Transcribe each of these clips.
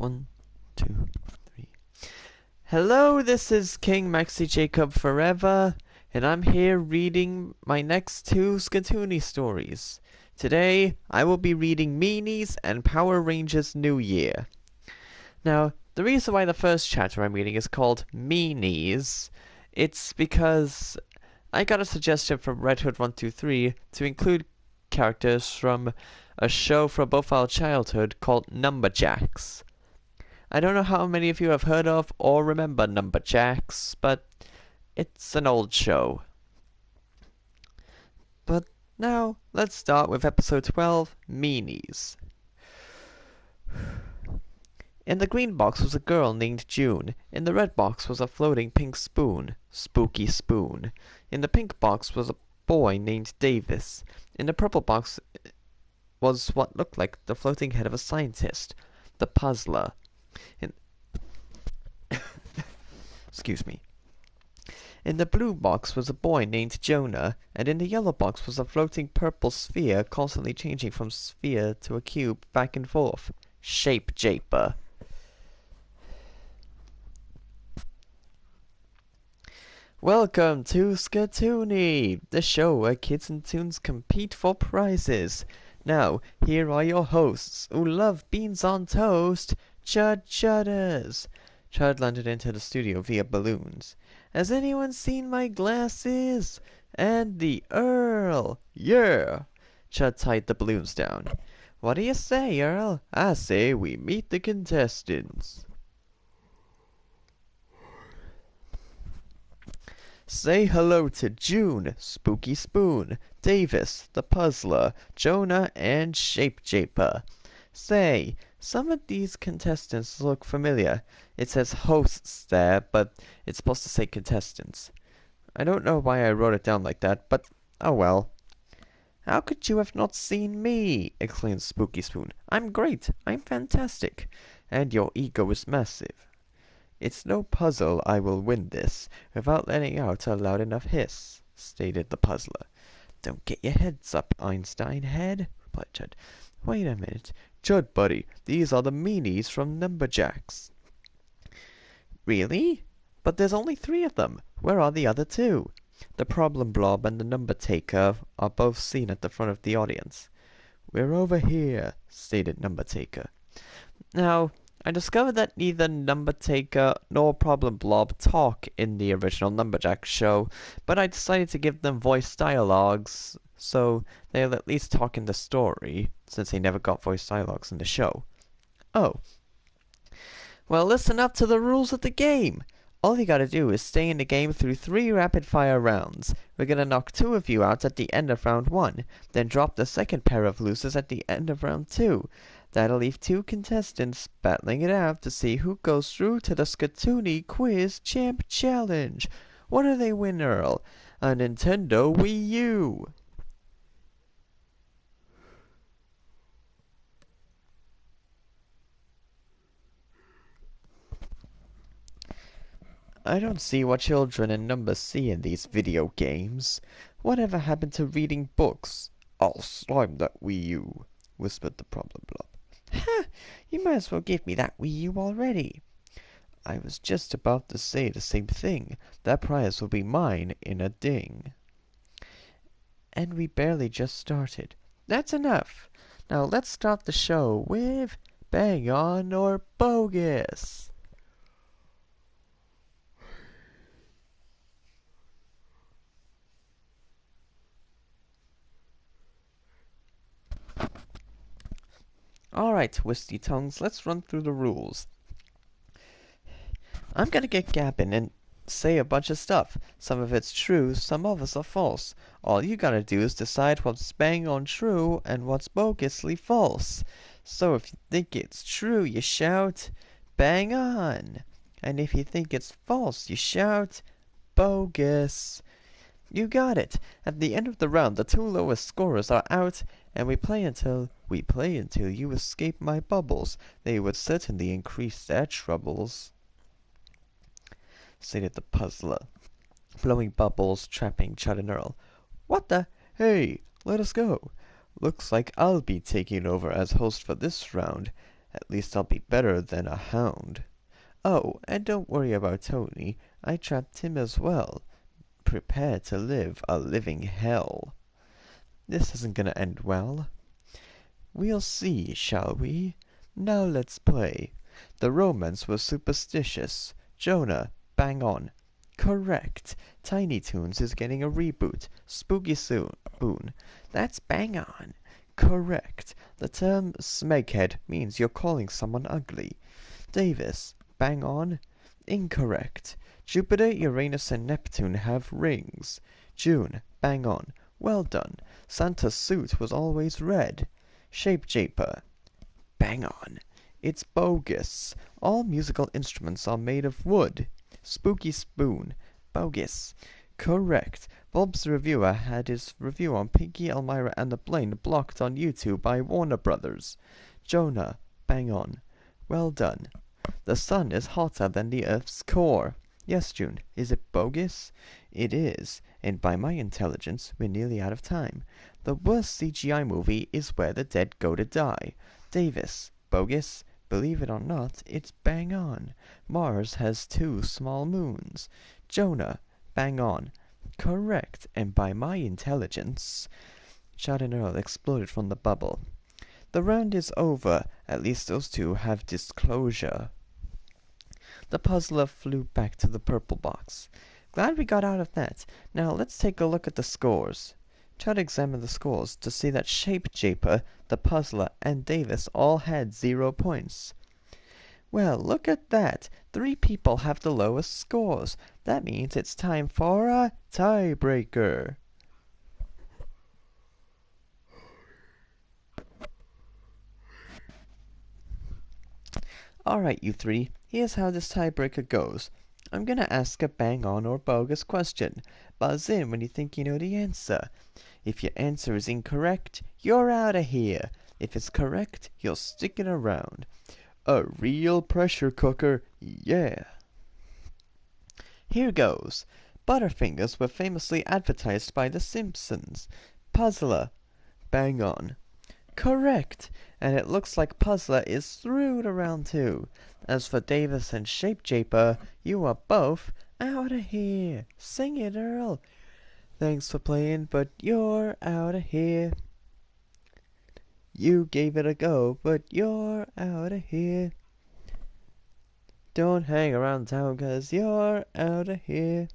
1, 2, 3. Hello, this is King Maxi Jacob Forever, and I'm here reading my next two Skatoony stories. Today, I will be reading Meanies and Power Rangers New Year. Now, the reason why the first chapter I'm reading is called Meanies, it's because I got a suggestion from Red Hood 123 to include characters from a show from both our childhood called Numberjacks. I don't know how many of you have heard of or remember Numberjacks, but it's an old show. But now, let's start with episode 12, Meanies. In the green box was a girl named June. In the red box was a floating pink spoon, Spooky Spoon. In the pink box was a boy named Davis. In the purple box was what looked like the floating head of a scientist, the Puzzler. Excuse me. In the blue box was a boy named Jonah, and in the yellow box was a floating purple sphere constantly changing from sphere to a cube back and forth, Shape Japer. Welcome to Skatoony, the show where kids and toons compete for prizes. Now, here are your hosts who love beans on toast, Chud Chudders. Chud landed into the studio via balloons. Has anyone seen my glasses? And the Earl. Yeah. Chud tied the balloons down. What do you say, Earl? I say we meet the contestants. Say hello to June, Spooky Spoon, Davis, the Puzzler, Jonah, and Shape Japer. Say, some of these contestants look familiar. It says hosts there, but it's supposed to say contestants. I don't know why I wrote it down like that, but oh well. How could you have not seen me? Exclaimed Spooky Spoon. I'm great. I'm fantastic. And your ego is massive. It's no puzzle I will win this without letting out a loud enough hiss, stated the Puzzler. Don't get your heads up, Einstein head, replied Chud. Wait a minute. Chud, buddy, these are the Meanies from Numberjacks. Really? But there's only 3 of them. Where are the other 2? The Problem Blob and the Number Taker are both seen at the front of the audience. We're over here, stated Number Taker. Now, I discovered that neither Number Taker nor Problem Blob talk in the original Numberjack show, but I decided to give them voice dialogues so they'll at least talk in the story, since they never got voice dialogues in the show. Oh. Well, listen up to the rules of the game. All you gotta do is stay in the game through 3 rapid-fire rounds. We're gonna knock 2 of you out at the end of round 1, then drop the second pair of losers at the end of round 2. That'll leave 2 contestants battling it out to see who goes through to the Skatoony Quiz Champ Challenge. What do they win, Earl? A Nintendo Wii U. I don't see what children and numbers see in these video games. Whatever happened to reading books? I'll slime that Wii U, whispered the Problem Blob. Ha! You might as well give me that Wii U already. I was just about to say the same thing. That prize will be mine in a ding. And we barely just started. That's enough. Now let's start the show with Bang On or Bogus. Alright, twisty tongues, let's run through the rules. I'm gonna get gabbing and say a bunch of stuff. Some of it's true, some of us are false. All you gotta do is decide what's bang on true and what's bogusly false. So if you think it's true, you shout, bang on. And if you think it's false, you shout, bogus. You got it. At the end of the round, the 2 lowest scorers are out, and we play until you escape my bubbles. They would certainly increase their troubles, stated the Puzzler, blowing bubbles, trapping Chud and Earl. What the? Hey, let us go. Looks like I'll be taking over as host for this round. At least I'll be better than a hound. Oh, and don't worry about Tony. I trapped him as well. Prepare to live a living hell. This isn't gonna end well. We'll see, shall we? Now let's play. The Romans were superstitious. Jonah, bang on. Correct. Tiny Toons is getting a reboot. Spooky Spoon. That's bang on. Correct. The term smeghead means you're calling someone ugly. Davis, bang on. Incorrect. Jupiter, Uranus, and Neptune have rings. June, bang on. Well done. Santa's suit was always red. Shapejaper, bang on. It's bogus. All musical instruments are made of wood. Spooky Spoon, bogus. Correct. Bob's reviewer had his review on Pinky, Elmira, and the Blaine blocked on YouTube by Warner Brothers. Jonah, bang on. Well done. The sun is hotter than the Earth's core. Yes, June. Is it bogus? It is, and by my intelligence, we're nearly out of time. The worst CGI movie is Where the Dead Go to Die. Davis, bogus? Believe it or not, it's bang on. Mars has 2 small moons. Jonah, bang on. Correct, and by my intelligence... Chad and Earl exploded from the bubble. The round is over. At least those two have disclosure. The puzzler flew back to the purple box. Glad we got out of that. Now let's take a look at the scores. Chad examined the scores to see that Shapejaper, the puzzler, and Davis all had 0 points. Well, look at that. 3 people have the lowest scores. That means it's time for a tiebreaker. Alright, you 3. Here's how this tiebreaker goes. I'm gonna ask a bang-on or bogus question. Buzz in when you think you know the answer. If your answer is incorrect, you're out of here. If it's correct, you're sticking around. A real pressure cooker, yeah. Here goes. Butterfingers were famously advertised by The Simpsons. Puzzler, bang on. Correct, and it looks like Puzzler is through to round 2. As for Davis and Shapejaper, you are both out of here. Sing it, Earl. Thanks for playing, but you're out of here. You gave it a go, but you're out of here. Don't hang around town, 'cause you're out of here.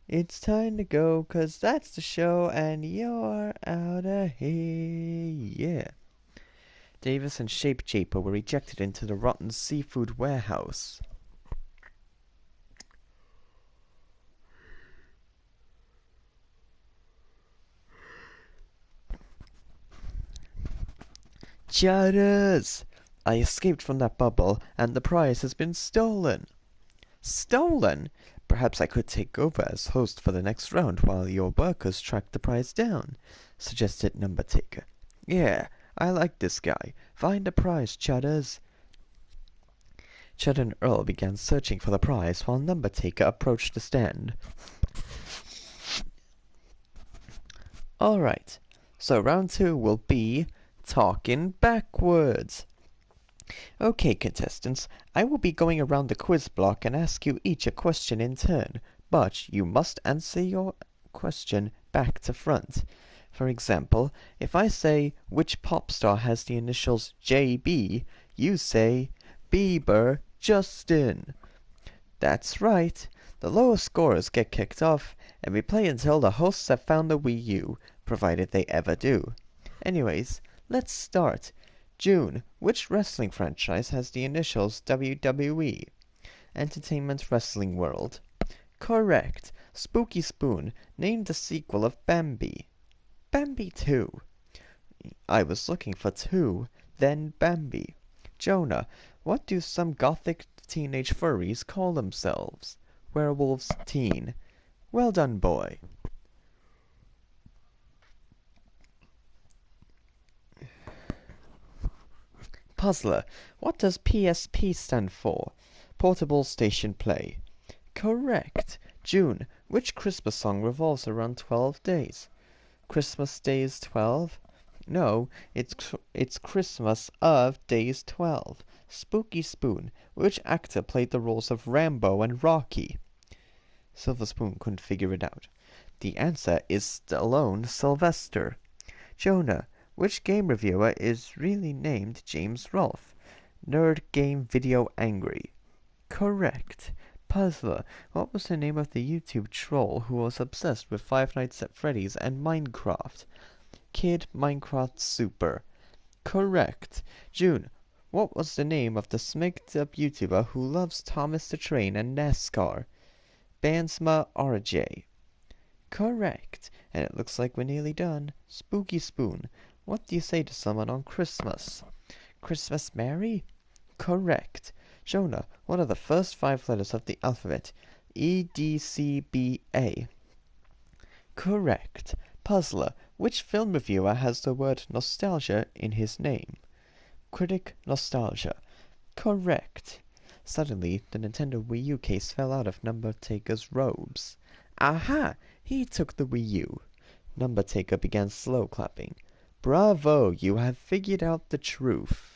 It's time to go, 'cause that's the show, and you're out of here. Yeah. Davis and Shapejaper were ejected into the rotten seafood warehouse. Chatters! I escaped from that bubble, and the prize has been stolen. Stolen? Perhaps I could take over as host for the next round while your workers track the prize down, suggested Number Taker. Yeah, I like this guy. Find the prize, Chatters. Chad and Earl began searching for the prize while Number Taker approached the stand. Alright, so round 2 will be talking backwards. Okay, contestants, I will be going around the quiz block and ask you each a question in turn, but you must answer your question back to front. For example, if I say, which pop star has the initials JB, you say, Bieber Justin. That's right. The lowest scorers get kicked off, and we play until the hosts have found the Wii U, provided they ever do. Anyways, let's start. June, which wrestling franchise has the initials WWE? Entertainment Wrestling World. Correct. Spooky Spoon, name the sequel of Bambi. Bambi 2. I was looking for 2, then Bambi. Jonah, what do some gothic teenage furries call themselves? Werewolves Teen. Well done, boy. Puzzler, what does PSP stand for? Portable Station Play. Correct. June, which Christmas song revolves around 12 days? Christmas Day is 12? No, it's Christmas of Days 12. Spooky Spoon. Which actor played the roles of Rambo and Rocky? Silver Spoon couldn't figure it out. The answer is Stallone Sylvester. Jonah. Which game reviewer is really named James Rolfe? Nerd Game Video Angry. Correct. Puzzler. What was the name of the YouTube troll who was obsessed with Five Nights at Freddy's and Minecraft? Kid Minecraft Super. Correct. June. What was the name of the smigged up YouTuber who loves Thomas the Train and NASCAR? Bansma RJ. Correct. And it looks like we're nearly done. Spooky Spoon. What do you say to someone on Christmas? Christmas Merry? Correct. Jonah, what are the first 5 letters of the alphabet? EDCBA. Correct. Puzzler, which film reviewer has the word nostalgia in his name? Critic Nostalgia. Correct. Suddenly, the Nintendo Wii U case fell out of Number Taker's robes. Aha! He took the Wii U. Number Taker began slow clapping. Bravo! You have figured out the truth.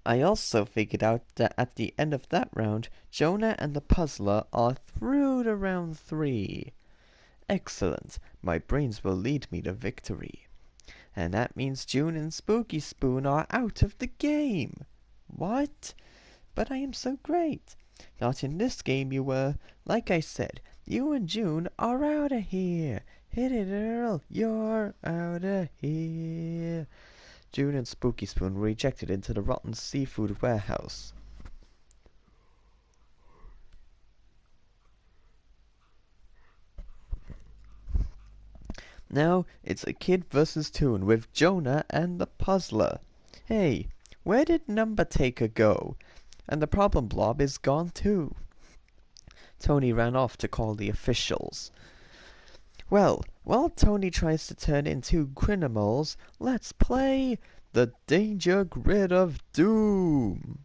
I also figured out that at the end of that round, Jonah and the Puzzler are through to round 3. Excellent. My brains will lead me to victory. And that means June and Spooky Spoon are out of the game. What? But I am so great. Not in this game you were. Like I said, you and June are out of here. Hit it, Earl. You're out of here. June and Spooky Spoon were ejected into the rotten seafood warehouse. Now it's a kid versus Toon with Jonah and the Puzzler. Hey, where did Number Taker go? And the problem blob is gone too. Tony ran off to call the officials. Well, while Tony tries to turn in 2 criminals, let's play the Danger Grid of Doom.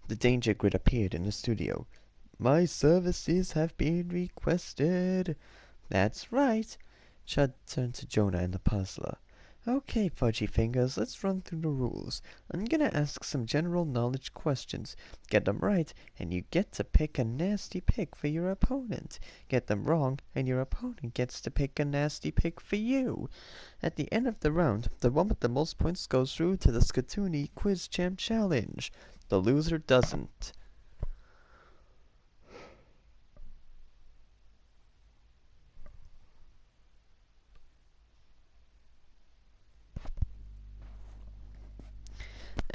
The Danger Grid appeared in the studio. My services have been requested. That's right. Chud turned to Jonah and the Puzzler. Okay, Fudgy Fingers, let's run through the rules. I'm gonna ask some general knowledge questions. Get them right, and you get to pick a nasty pick for your opponent. Get them wrong, and your opponent gets to pick a nasty pick for you. At the end of the round, the one with the most points goes through to the Skatoony Quiz Champ Challenge. The loser doesn't.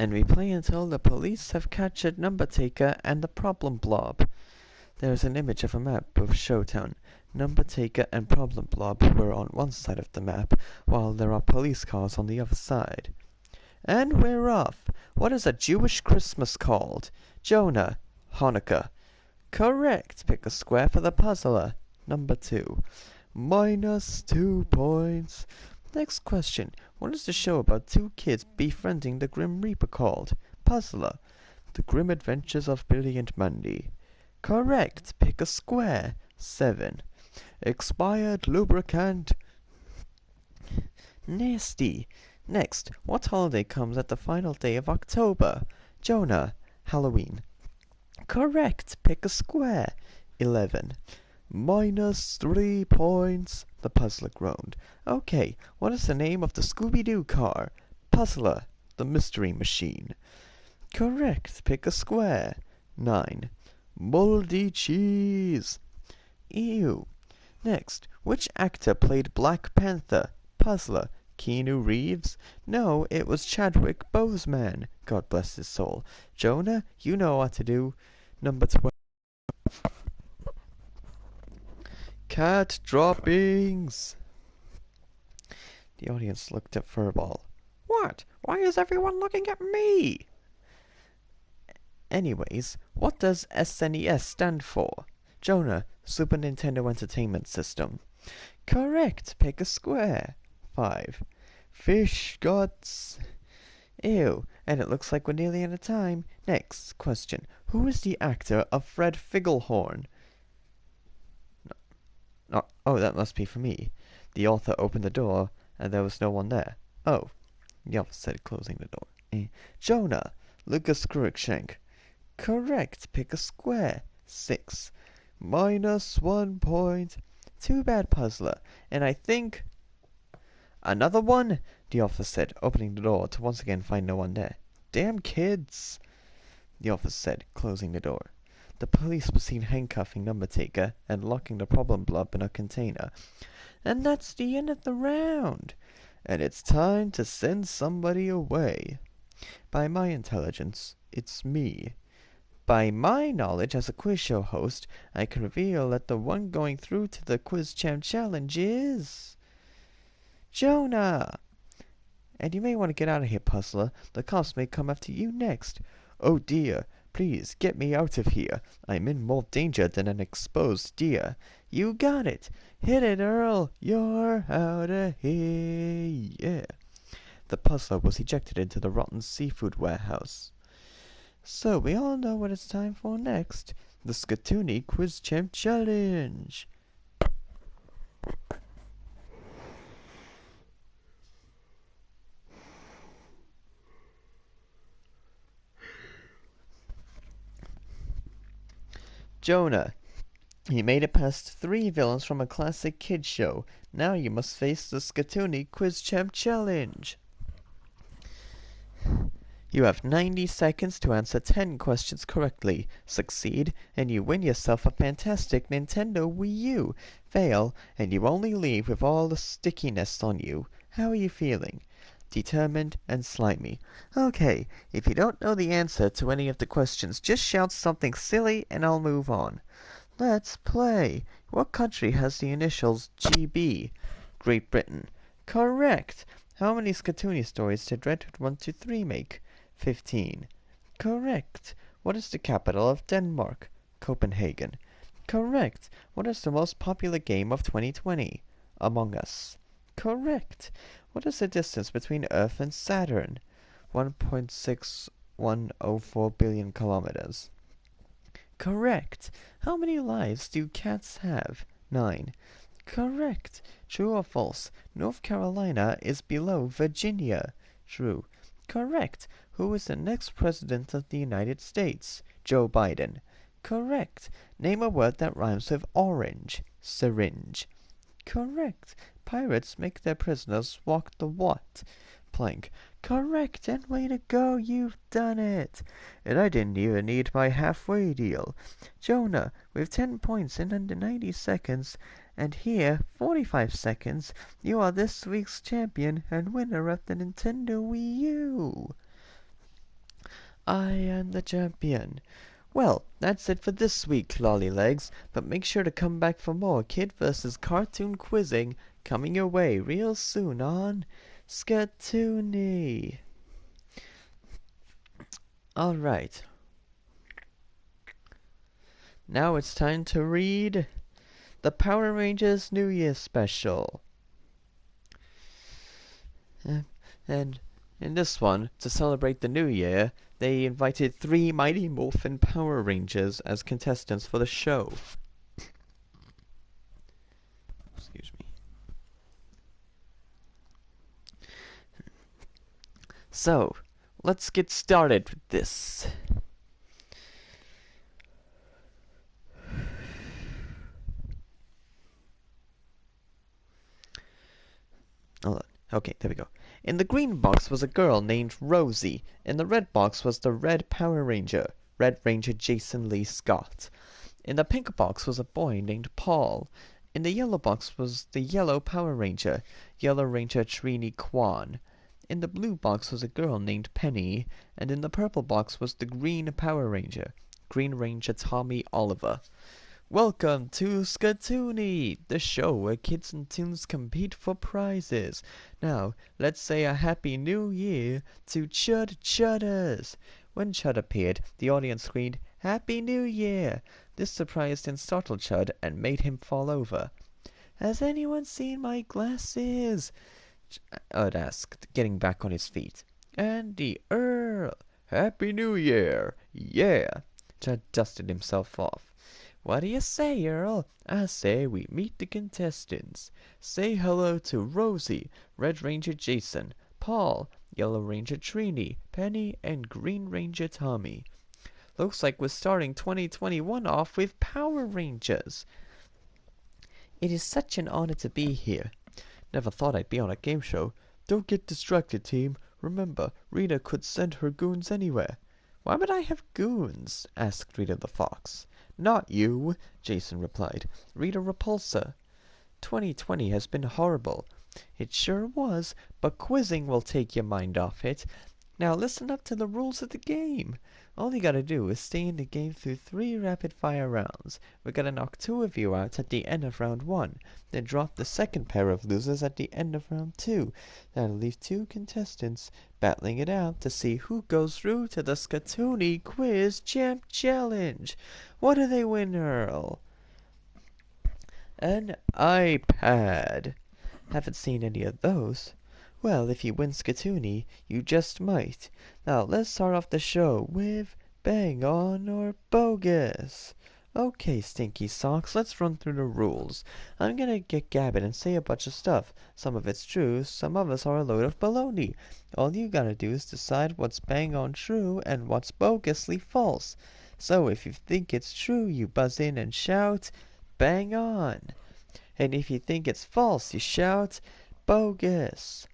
And we play until the police have captured Number Taker and the Problem Blob. There is an image of a map of Showtown. Number Taker and Problem Blob were on one side of the map, while there are police cars on the other side. And we're off. What is a Jewish Christmas called? Jonah. Hanukkah. Correct. Pick a square for the puzzler. Number 2. -2 points. Next question. What is the show about 2 kids befriending the Grim Reaper called? Puzzler. The Grim Adventures of Billy and Mandy. Correct. Pick a square. 7. Expired lubricant. Nasty. Next, what holiday comes at the final day of October? Jonah. Halloween. Correct. Pick a square. 11. -3 points. The puzzler groaned. Okay, what is the name of the Scooby-Doo car? Puzzler. The Mystery Machine. Correct. Pick a square. 9. Moldy cheese. Ew. Next, which actor played Black Panther? Puzzler. Keanu Reeves? No, it was Chadwick Boseman. God bless his soul. Jonah, you know what to do. Number 12. Cat droppings. The audience looked at Furball. What? Why is everyone looking at me? Anyways, what does SNES stand for? Jonah, Super Nintendo Entertainment System. Correct, pick a square. 5. Fish guts. Ew, and it looks like we're nearly out of time. Next question. Who is the actor of Fred Figglehorn? No, oh, that must be for me. The author opened the door, and there was no one there. Oh, the author said, closing the door. Jonah, Lucas Cruikshank. Correct, pick a square. 6. -1 point. Too bad, puzzler. And I think... Another one? The officer said, opening the door to once again find no one there. Damn kids! The officer said, closing the door. The police were seen handcuffing Number Taker and locking the problem blob in a container. And that's the end of the round. And it's time to send somebody away. By my intelligence, it's me. By my knowledge as a quiz show host, I can reveal that the one going through to the Quiz Champ Challenge is... Jonah! And you may want to get out of here, puzzler. The cops may come after you next. Oh dear, please get me out of here. I'm in more danger than an exposed deer. You got it. Hit it, Earl. You're out of here. Yeah. The puzzler was ejected into the rotten seafood warehouse. So we all know what it's time for next. The Skatoony Quiz Champ Challenge. Jonah, you made it past 3 villains from a classic kids show. Now you must face the Skatoony Quiz Champ Challenge. You have 90 seconds to answer 10 questions correctly. Succeed, and you win yourself a fantastic Nintendo Wii U. Fail, and you only leave with all the stickiness on you. How are you feeling? Determined and slimy. Okay, if you don't know the answer to any of the questions, just shout something silly and I'll move on. Let's play. What country has the initials GB? Great Britain. Correct. How many Skatoony stories did Redwood 123 make? 15. Correct. What is the capital of Denmark? Copenhagen. Correct. What is the most popular game of 2020? Among Us. Correct. What is the distance between Earth and Saturn? 1.6104 billion kilometers. Correct. How many lives do cats have? 9. Correct. True or false? North Carolina is below Virginia. True. Correct. Who is the next president of the United States? Joe Biden. Correct. Name a word that rhymes with orange. Syringe. Correct. Pirates make their prisoners walk the what? Plank. Correct, and way to go, you've done it. And I didn't even need my halfway deal. Jonah, with 10 points in under 90 seconds, and here, 45 seconds, you are this week's champion and winner of the Nintendo Wii U. I am the champion. Well, that's it for this week, Lollylegs, but make sure to come back for more Kid vs. Cartoon quizzing coming your way real soon on Skatoony. Alright. Now it's time to read the Power Rangers New Year special. And in this one, to celebrate the new year, they invited 3 Mighty Morphin Power Rangers as contestants for the show. Excuse me. So, let's get started with this. Okay, there we go. In the green box was a girl named Rosie. In the red box was the red Power Ranger, Red Ranger Jason Lee Scott. In the pink box was a boy named Paul. In the yellow box was the yellow Power Ranger, Yellow Ranger Trini Kwan. In the blue box was a girl named Penny. And in the purple box was the green Power Ranger, Green Ranger Tommy Oliver. Welcome to Skatoony, the show where kids and tunes compete for prizes. Now, let's say a Happy New Year to Chud Chudders. When Chud appeared, the audience screamed, "Happy New Year!" This surprised and startled Chud and made him fall over. "Has anyone seen my glasses?" Chud asked, getting back on his feet. "Andy, Earl!" "Happy New Year! Yeah!" Chud dusted himself off. "What do you say, Earl?" "I say we meet the contestants. Say hello to Rosie, Red Ranger Jason, Paul, Yellow Ranger Trini, Penny, and Green Ranger Tommy. Looks like we're starting 2021 off with Power Rangers." "It is such an honor to be here." "Never thought I'd be on a game show." "Don't get distracted, team. Remember, Rita could send her goons anywhere." "Why would I have goons?" asked Rita the Fox. "Not you," Jason replied. "Rita Repulsa. 2020 has been horrible." "It sure was, but quizzing will take your mind off it. Now listen up to the rules of the game. All you gotta do is stay in the game through 3 rapid-fire rounds. We're gonna knock 2 of you out at the end of round 1, then drop the second pair of losers at the end of round 2. That'll leave 2 contestants battling it out to see who goes through to the Skatoony Quiz Champ Challenge. What do they win, Earl?" "An iPad." "Haven't seen any of those." "Well, if you win Skatoony, you just might. Now let's start off the show with Bang On or Bogus." "Okay, Stinky Socks, let's run through the rules. I'm gonna get gabbed and say a bunch of stuff. Some of it's true, some of us are a load of baloney. All you gotta do is decide what's bang on true and what's bogusly false. So if you think it's true, you buzz in and shout, 'Bang on!' And if you think it's false, you shout, 'Bogus!'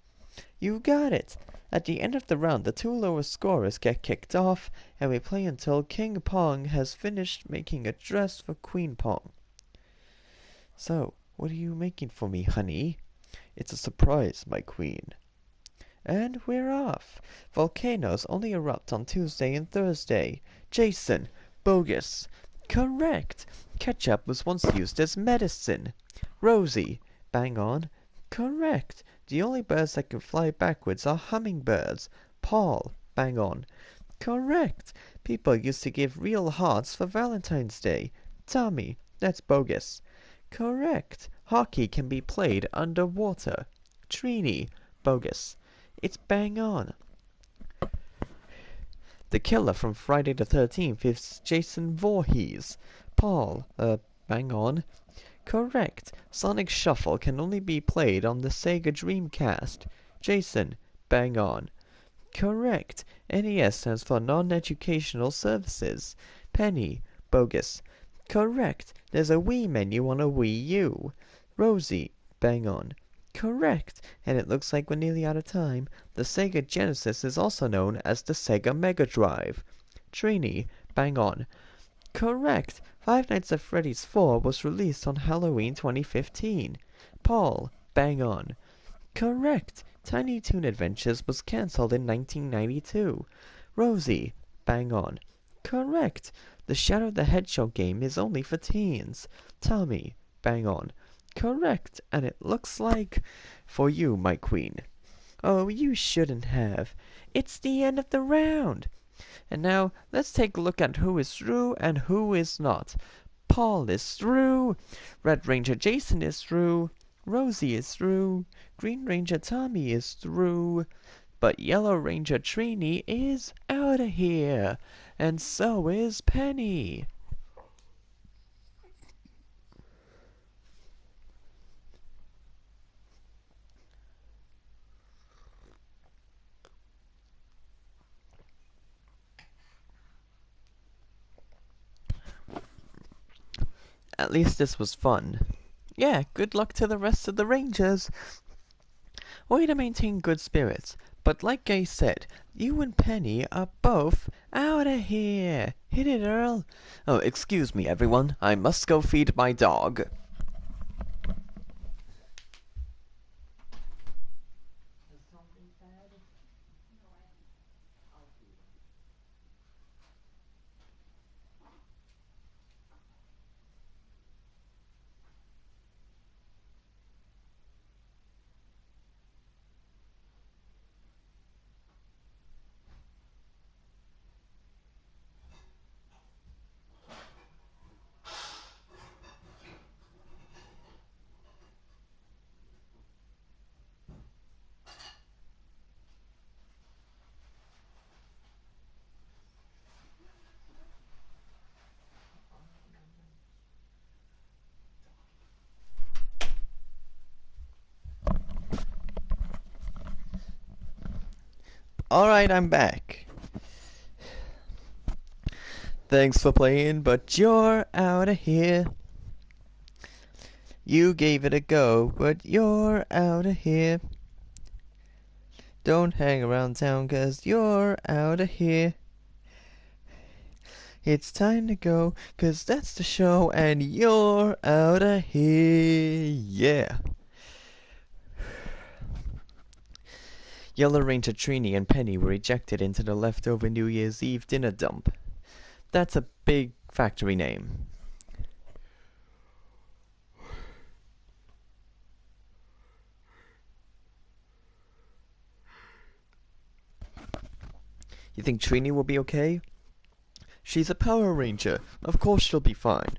You got it! At the end of the round, the 2 lowest scorers get kicked off, and we play until King Pong has finished making a dress for Queen Pong." "So, what are you making for me, honey?" "It's a surprise, my queen." "And we're off. Volcanoes only erupt on Tuesday and Thursday." "Jason, bogus." "Correct. Ketchup was once used as medicine." "Rosie, bang on." "Correct. The only birds that can fly backwards are hummingbirds." "Paul, bang on." "Correct. People used to give real hearts for Valentine's Day." "Tommy, that's bogus." "Correct. Hockey can be played underwater." "Trini, bogus." "It's bang on." The killer from Friday the 13th is Jason Voorhees. "Paul, bang on." "Correct. Sonic Shuffle can only be played on the Sega Dreamcast." "Jason, bang on." "Correct. NES stands for Non-Educational Services." "Penny, bogus." "Correct. There's a Wii menu on a Wii U." "Rosie, bang on." "Correct. And it looks like we're nearly out of time. The Sega Genesis is also known as the Sega Mega Drive." "Trini, bang on." "Correct. Five Nights at Freddy's 4 was released on Halloween 2015. "Paul, bang on." "Correct. Tiny Toon Adventures was cancelled in 1992. "Rosie, bang on." "Correct. The Shadow the Hedgehog game is only for teens." "Tommy, bang on." "Correct. And it looks like for you, my queen." "Oh, you shouldn't have. It's the end of the round." And now let's take a look at who is through and who is not. Paul is through. Red Ranger Jason is through. Rosie is through. Green Ranger Tommy is through. But Yellow Ranger Trini is out of here. And so is Penny. At least this was fun. Yeah, good luck to the rest of the Rangers. Way to maintain good spirits. But like I said, you and Penny are both out of here. Hit it, Earl. Oh, excuse me, everyone. I must go feed my dog. Alright, I'm back. Thanks for playing, but you're out of here. You gave it a go, but you're out of here. Don't hang around town, 'cause you're out of here. It's time to go, 'cause that's the show, and you're out of here. Yeah. Yellow Ranger Trini and Penny were ejected into the leftover New Year's Eve dinner dump. That's a big factory name. You think Trini will be okay? She's a Power Ranger. Of course she'll be fine.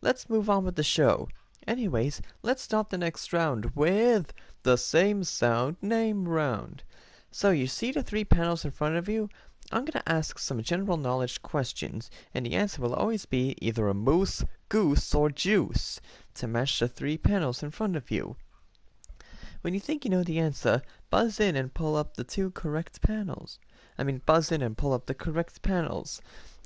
Let's move on with the show. Anyways, let's start the next round with the same sound name round. So you see the 3 panels in front of you? I'm going to ask some general knowledge questions, and the answer will always be either a moose, goose, or juice to match the 3 panels in front of you. When you think you know the answer, buzz in and pull up the 2 correct panels. Buzz in and pull up the correct panels.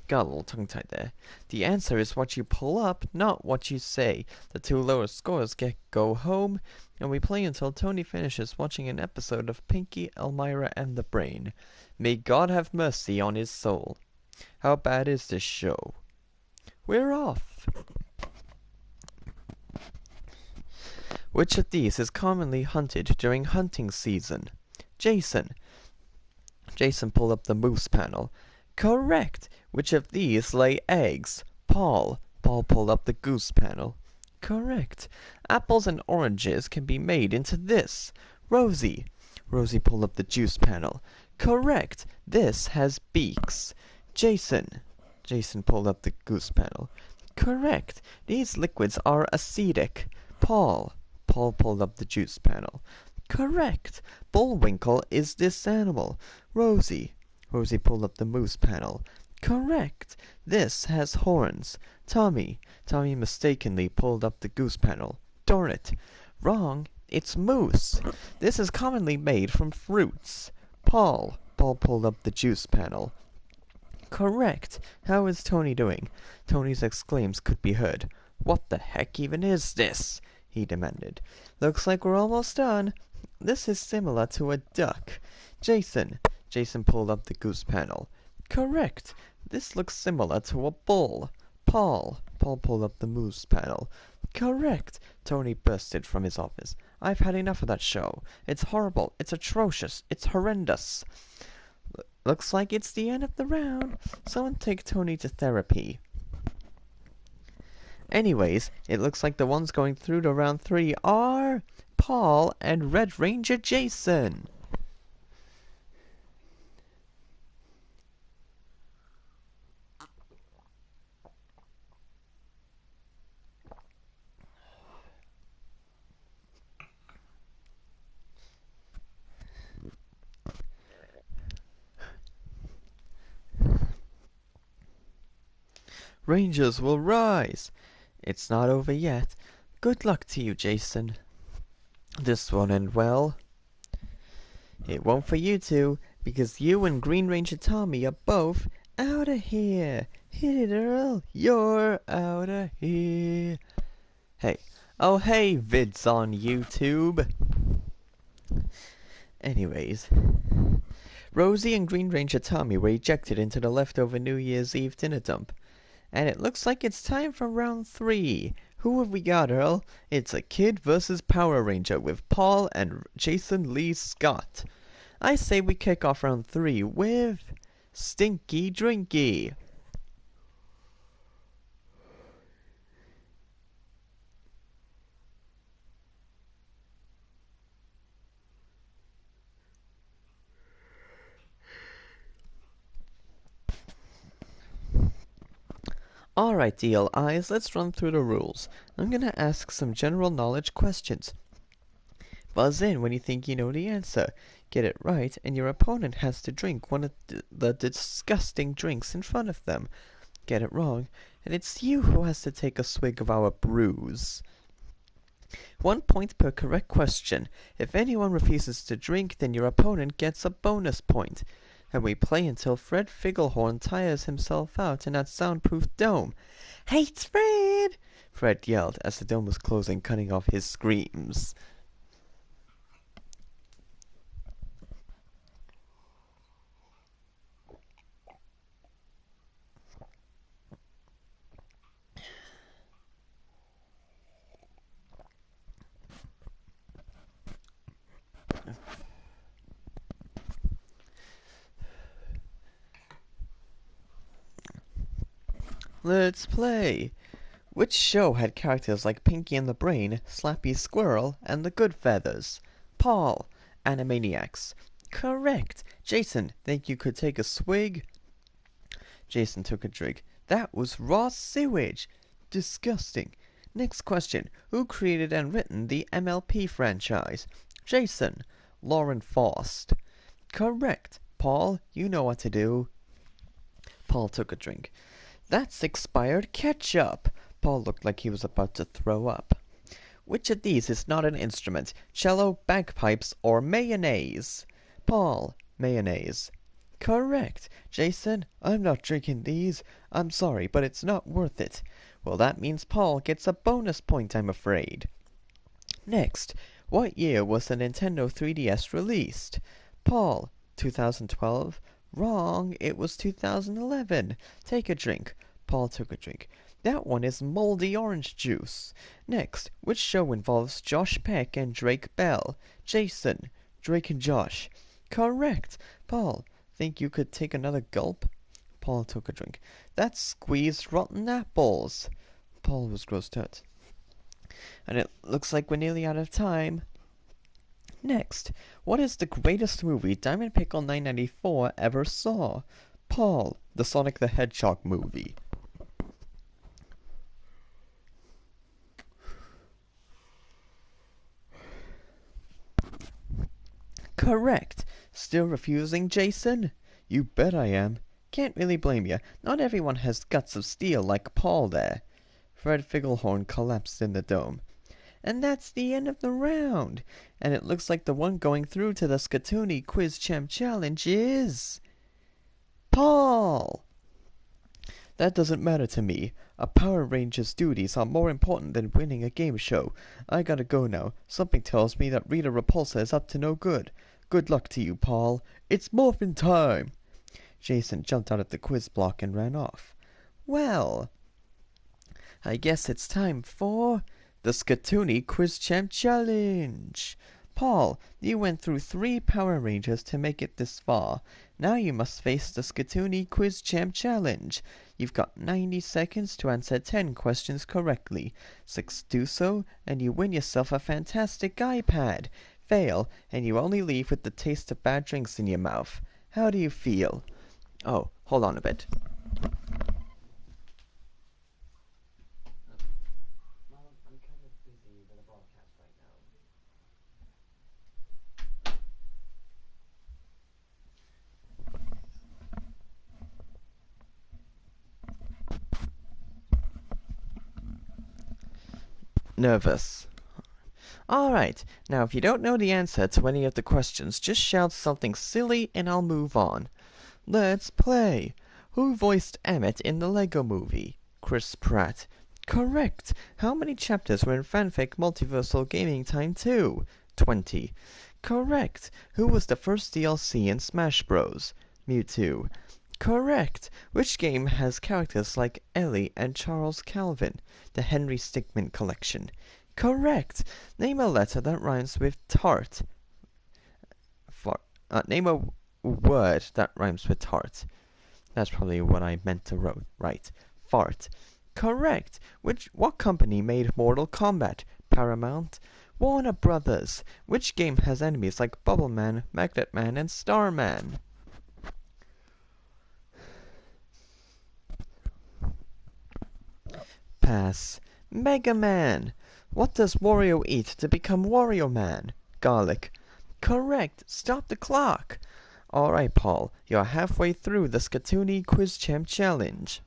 Got a little tongue-tied there. The answer is what you pull up, not what you say. The 2 lowest scores go home, and we play until Tony finishes watching an episode of Pinky, Elmira, and the Brain. May God have mercy on his soul. How bad is this show? We're off! Which of these is commonly hunted during hunting season? Jason. Jason pulled up the moose panel. Correct! Which of these lay eggs? Paul. Paul pulled up the goose panel. Correct. Apples and oranges can be made into this. Rosie. Rosie pulled up the juice panel. Correct. This has beaks. Jason. Jason pulled up the goose panel. Correct. These liquids are acidic. Paul. Paul pulled up the juice panel. Correct. Bullwinkle is this animal. Rosie. Rosie pulled up the moose panel. Correct. This has horns. Tommy. Tommy mistakenly pulled up the goose panel. Darn it. Wrong. It's moose. This is commonly made from fruits. Paul. Paul pulled up the juice panel. Correct. How is Tony doing? Tony's exclaims could be heard. What the heck even is this? He demanded. Looks like we're almost done. This is similar to a duck. Jason. Jason pulled up the goose panel. Correct. This looks similar to a bull. Paul. Paul pulled up the moose panel. Correct. Tony bursted from his office. I've had enough of that show. It's horrible. It's atrocious. It's horrendous. Looks like it's the end of the round. Someone take Tony to therapy. Anyways, it looks like the ones going through to round 3 are Paul and Red Ranger Jason. Rangers will rise. It's not over yet. Good luck to you, Jason. This won't end well. It won't for you two, because you and Green Ranger Tommy are both out of here. Hit it, Earl. You're out of here. Hey. Oh, hey, vids on YouTube. Anyways. Rosie and Green Ranger Tommy were ejected into the leftover New Year's Eve dinner dump. And it looks like it's time for round 3. Who have we got, Earl? It's a kid versus Power Ranger with Paul and Jason Lee Scott. I say we kick off round 3 with Stinky Drinky. Alright, DL Eyes, let's run through the rules. I'm gonna ask some general knowledge questions. Buzz in when you think you know the answer. Get it right, and your opponent has to drink one of the disgusting drinks in front of them. Get it wrong, and it's you who has to take a swig of our brews. 1 point per correct question. If anyone refuses to drink, then your opponent gets a bonus point. And we play until Fred Figglehorn tires himself out in that soundproof dome. "Hey, it's Fred!" Fred yelled as the dome was closing, cutting off his screams. Let's play! Which show had characters like Pinky and the Brain, Slappy Squirrel, and the Goodfeathers? Paul. Animaniacs. Correct. Jason, think you could take a swig? Jason took a drink. That was raw sewage. Disgusting. Next question. Who created and written the MLP franchise? Jason. Lauren Faust. Correct. Paul, you know what to do. Paul took a drink. That's expired ketchup. Paul looked like he was about to throw up. Which of these is not an instrument? Cello, bagpipes, or mayonnaise? Paul. Mayonnaise. Correct. Jason, I'm not drinking these. I'm sorry, but it's not worth it. Well, that means Paul gets a bonus point, I'm afraid. Next, what year was the Nintendo 3DS released? Paul. 2012. Wrong, it was 2011. Take a drink. Paul took a drink. That one is moldy orange juice. Next, which show involves Josh Peck and Drake Bell? Jason. Drake and Josh. Correct. Paul, think you could take another gulp? Paul took a drink. That's squeezed rotten apples. Paul was grossed out. And it looks like we're nearly out of time. Next, what is the greatest movie Diamond Pickle 994 ever saw? Paul. The Sonic the Hedgehog movie. Correct. Still refusing, Jason? You bet I am. Can't really blame you. Not everyone has guts of steel like Paul there. Fred Figglehorn collapsed in the dome. And that's the end of the round. And it looks like the one going through to the Skatoony Quiz Champ Challenge is... Paul! That doesn't matter to me. A Power Ranger's duties are more important than winning a game show. I gotta go now. Something tells me that Rita Repulsa is up to no good. Good luck to you, Paul. It's morphin' time! Jason jumped out of the quiz block and ran off. Well, I guess it's time for... the Skatoony Quiz Champ Challenge! Paul, you went through 3 Power Rangers to make it this far. Now you must face the Skatoony Quiz Champ Challenge. You've got 90 seconds to answer 10 questions correctly. 6 do so, and you win yourself a fantastic iPad. Fail, and you only leave with the taste of bad drinks in your mouth. How do you feel? Oh, hold on a bit. Nervous. Alright, now if you don't know the answer to any of the questions, just shout something silly and I'll move on. Let's play. Who voiced Emmett in the Lego Movie? Chris Pratt. Correct. How many chapters were in Fanfic Multiversal Gaming Time 2? 20. Correct. Who was the first DLC in Smash Bros? Mewtwo. Correct. Which game has characters like Ellie and Charles Calvin? The Henry Stickmin Collection. Correct. Name a letter that rhymes with tart. Name a word that rhymes with tart. That's probably what I meant to write. Fart. Correct. What company made Mortal Kombat? Paramount. Warner Brothers. Which game has enemies like Bubble Man, Magnet Man, and Starman? Pass. Mega Man. What does Wario eat to become Wario Man? Garlic. Correct. Stop the clock. Alright, Paul. You're halfway through the Skatoony Quiz Champ Challenge.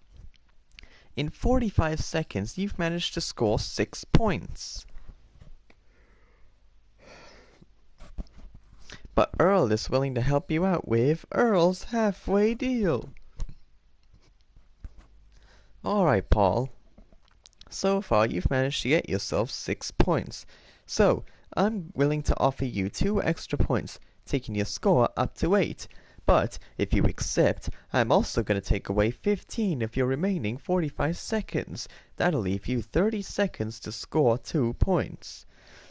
In 45 seconds, you've managed to score 6 points. but Earl is willing to help you out with Earl's halfway deal. Alright, Paul. So far, you've managed to get yourself 6 points. So, I'm willing to offer you 2 extra points, taking your score up to 8. But, if you accept, I'm also going to take away 15 of your remaining 45 seconds. That'll leave you 30 seconds to score 2 points.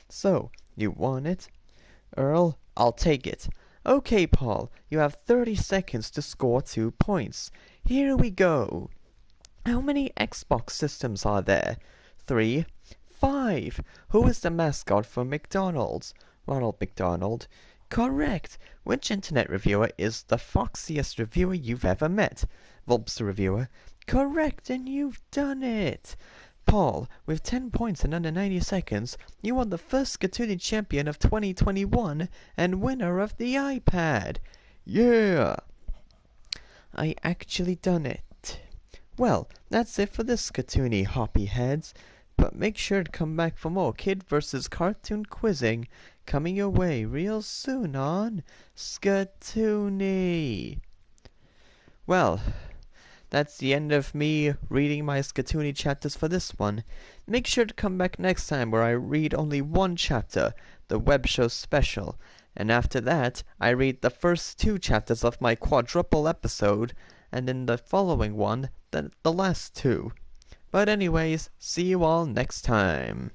So, you want it? Earl, I'll take it. Okay, Paul, you have 30 seconds to score 2 points. Here we go. How many Xbox systems are there? 3, 5. Who is the mascot for McDonald's? Ronald McDonald. Correct. Which internet reviewer is the foxiest reviewer you've ever met? Vulp's the reviewer. Correct, and you've done it. Paul, with 10 points in under 90 seconds, you are the first Skatoony champion of 2021 and winner of the iPad. Yeah! I actually done it. Well, that's it for this Skatoony hoppy heads. But make sure to come back for more Kid vs. Cartoon quizzing coming your way real soon on Skatoony. Well, that's the end of me reading my Skatoony chapters for this one. Make sure to come back next time where I read only one chapter, the web show special. And after that, I read the first 2 chapters of my quadruple episode, and in the following one, the last 2. But anyways, see you all next time.